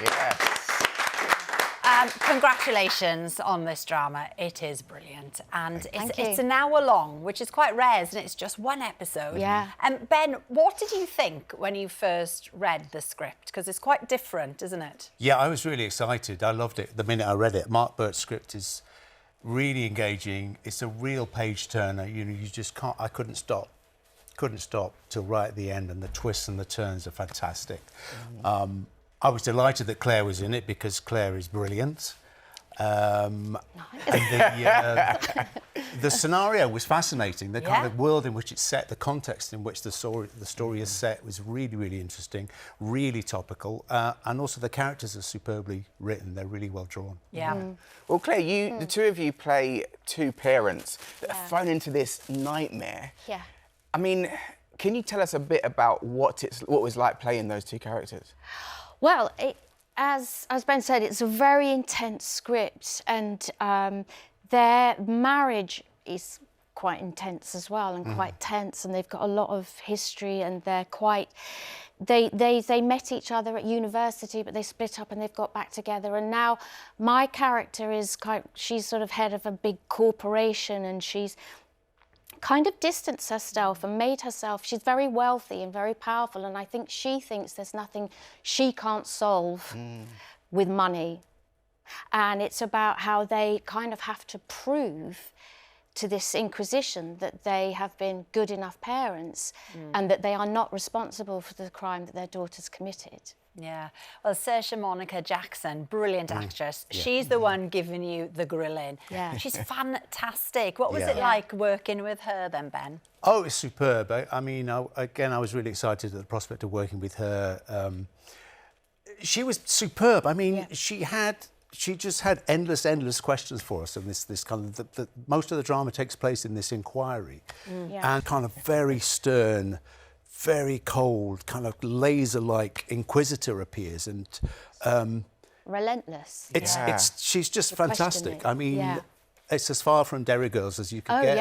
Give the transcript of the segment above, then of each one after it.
Yes. Congratulations on this drama. It is brilliant. And it's an hour long, which is quite rare, isn't it? It's just one episode. Yeah. Ben, what did you think when you first read the script? Because it's quite different, isn't it? Yeah, I was really excited. I loved it the minute I read it. Mark Burt's script is really engaging. It's a real page turner. You know, you just can't. I couldn't stop till right at the end, and the twists and the turns are fantastic. I was delighted that Claire was in it because Claire is brilliant. And the scenario was fascinating. The kind of world in which it's set, the context in which the story is set was really, really interesting, really topical, and also the characters are superbly written. They're really well drawn. Yeah. Well, Claire, the two of you play two parents that are thrown into this nightmare. Yeah. I mean, can you tell us a bit about what it was like playing those two characters? Well, as Ben said, it's a very intense script, and their marriage is quite intense as well, and quite tense, and they've got a lot of history, and they're quite. They met each other at university, but they split up and they've got back together. And now my character is she's sort of head of a big corporation, and she's kind of distanced herself and made herself, she's very wealthy and very powerful, and I think she thinks there's nothing she can't solve with money. And it's about how they kind of have to prove to this Inquisition that they have been good enough parents and that they are not responsible for the crime that their daughter's committed. Yeah. Well, Saoirse Monica Jackson, brilliant actress. Yeah. She's the one giving you the grilling. Yeah. She's fantastic. What was it like working with her then, Ben? Oh, it's superb. I mean, I was really excited at the prospect of working with her. She was superb. I mean, she just had endless questions for us, and this kind of most of the drama takes place in this inquiry, and kind of very stern, very cold, kind of laser-like inquisitor appears, and relentless. She's just fantastic. I mean, it's as far from Derry Girls as you can get.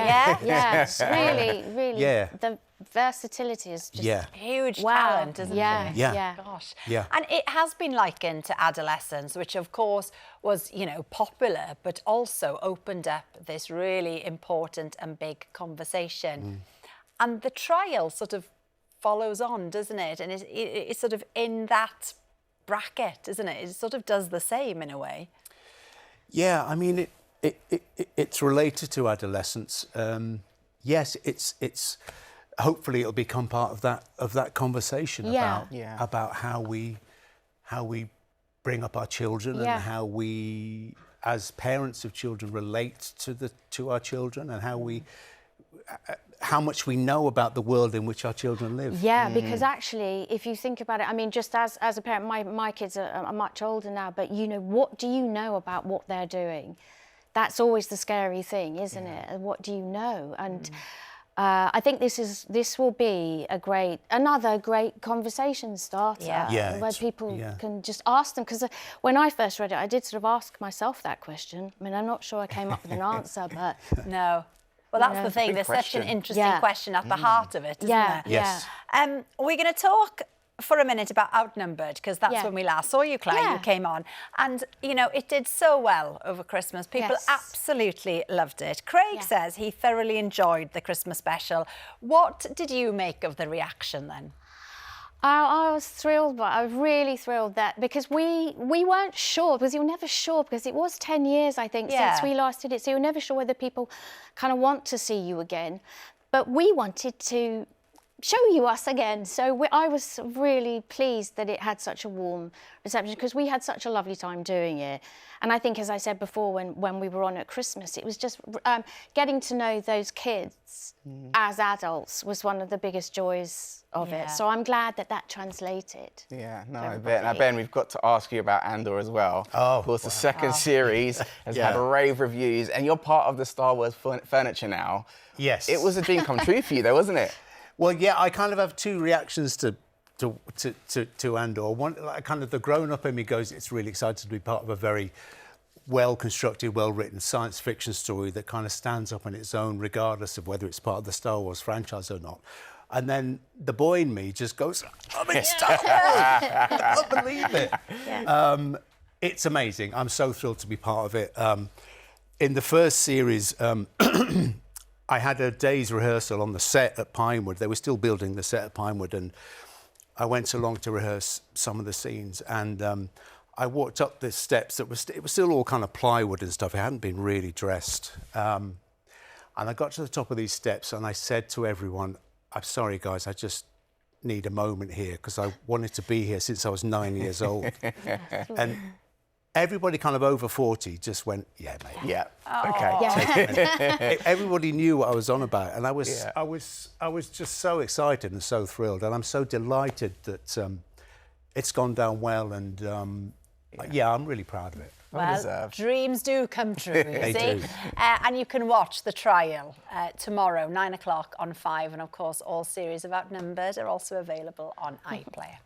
Yes, really. Yeah. The versatility is just huge talent, isn't it? Yeah. Gosh. Yeah. And it has been likened to adolescence, which of course was, popular, but also opened up this really important and big conversation. And the trial sort of follows on, doesn't it? And it's sort of in that bracket, isn't it? It sort of does the same in a way. Yeah, I mean, it's related to adolescence. Yes, it's hopefully it'll become part of that conversation about how we bring up our children and how we, as parents of children, relate to our children, and how much we know about the world in which our children live. Yeah, because actually, if you think about it, I mean, just as a parent, my kids are much older now, but what do you know about what they're doing? That's always the scary thing, isn't it? And what do you know? And I think this will be another great conversation starter where people can just ask them. Because when I first read it, I did sort of ask myself that question. I mean, I'm not sure I came up with an answer, but no. Well, that's the thing. There's such an interesting question at the heart of it, isn't there? Yes. We're going to talk for a minute about Outnumbered, because that's when we last saw you, Claire. You came on. And, it did so well over Christmas. People absolutely loved it. Craig says he thoroughly enjoyed the Christmas special. What did you make of the reaction then? I was thrilled, but I was really thrilled because we weren't sure, because you're never sure, because it was 10 years, I think, since we last did it, so you're never sure whether people kind of want to see you again. But we wanted to show you us again, so I was really pleased that it had such a warm reception, because we had such a lovely time doing it. And I think, as I said before, when we were on at Christmas, it was just getting to know those kids as adults was one of the biggest joys of it. So I'm glad that translated. Yeah, no, I bet. Now, Ben, we've got to ask you about Andor as well. Oh, of course, the second series has had rave reviews, and you're part of the Star Wars furniture now. Yes. It was a dream come true for you, though, wasn't it? Well, yeah, I kind of have two reactions to Andor. One, kind of the grown-up in me goes, it's really excited to be part of a very well-constructed, well-written science fiction story that kind of stands up on its own, regardless of whether it's part of the Star Wars franchise or not. And then the boy in me just goes, I'm in Star Wars. I can't believe it. Yeah. It's amazing. I'm so thrilled to be part of it. In the first series, I had a day's rehearsal on the set at Pinewood. They were still building the set at Pinewood, and I went along to rehearse some of the scenes. And I walked up the steps. It was still all kind of plywood and stuff. It hadn't been really dressed. And I got to the top of these steps, and I said to everyone, I'm sorry, guys, I just need a moment here because I wanted to be here since I was 9 years old. And everybody kind of over 40 just went, yeah, mate. Yeah. Oh. Okay. Yeah. Everybody knew what I was on about, and I was just so excited and so thrilled, and I'm so delighted that it's gone down well, and I'm really proud of it. Well, dreams do come true, They see? do. And you can watch the trial tomorrow, 9 o'clock on 5. And of course, all series of Outnumbered are also available on iPlayer.